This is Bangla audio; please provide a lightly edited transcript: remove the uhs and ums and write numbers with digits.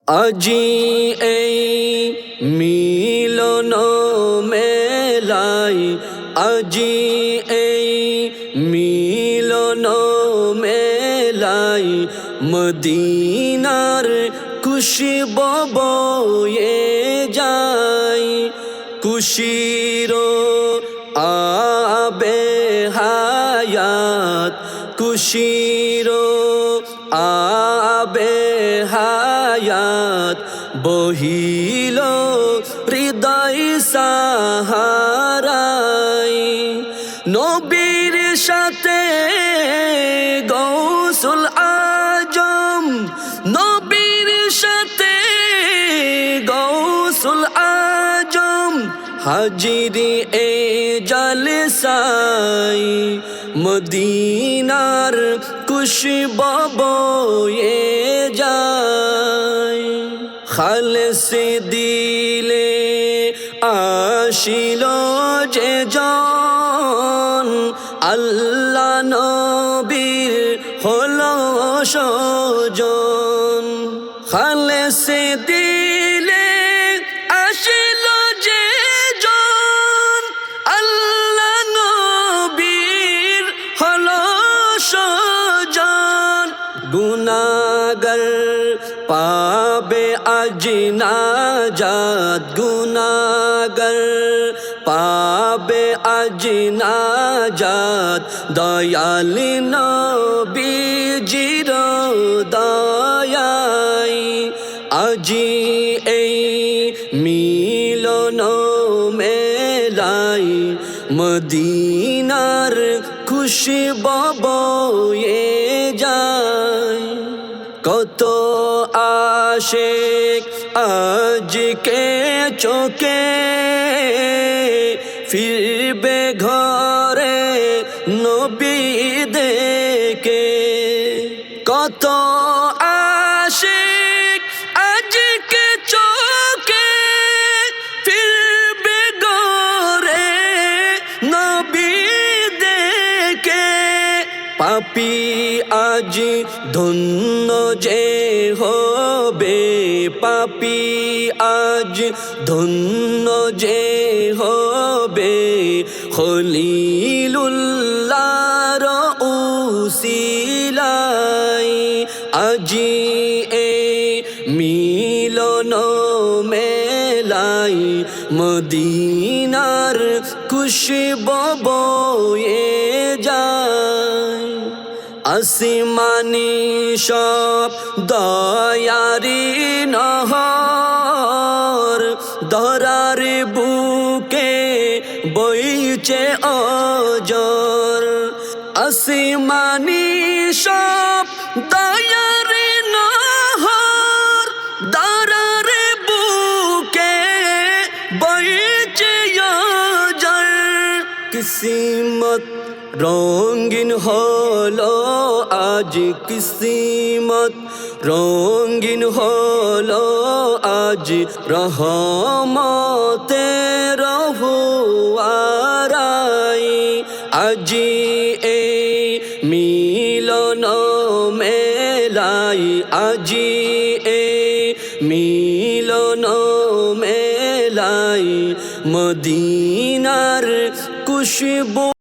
আজি এই মিলন মেলাই, আজি এই মিলন মেলাই, মদিনার খুশবু বয়ে যায়। খুশির আবে হায়াত, খুশির আবে হায়াত, বহিল হৃদয় সাহারাই। নবীর সাথে গৌসুল আজম, নবীর সাথে গৌসুল আজম, হাজিরি এ জলসাই। মদিনার খুশবু বয়ে যায়। খালেস দিলে আসিল যে জন, আল্লাহ নবীর হলো সজন। খালেস দিলে আসিল যে জন, আল্লাহ নবীর হলো সজন। গুনাহগার পাবে আজ নাজাত, গুনাহগার পাবে আজ নাজাত, দয়াল নবীজির দয়ায়। আজি এই মিলন মেলাই, মদিনার খুশবু বয়ে যায়। কত আশিক আজকে চোখে ফিরবে ঘরে নবী দেখে। কত আশিক আজকে চোখে ফিরবে ঘরে নবী দেখে। পাপী আজ ধন্য যে হবে, পাপী আজ ধন্য যে হবে, খলিলুল্লাহর উসিলাই। আজি এই মিলন মেলাই, মদিনার খুশবু বয়ে যায়। আসমানি সব দয়ারি নহর, ধরার বুকে বইছে অজর। আসমানি সব দয়ারি নহর, ধরার বুকে বইছে অজর। কিসমত রঙিন হলো আজ, কিসমত রঙিন হলো আজ, রহমতের ফোয়ারাই। আজি এই মিলন মেলাই, আজি এই মিলন মেলাই, মদিনার খুশবু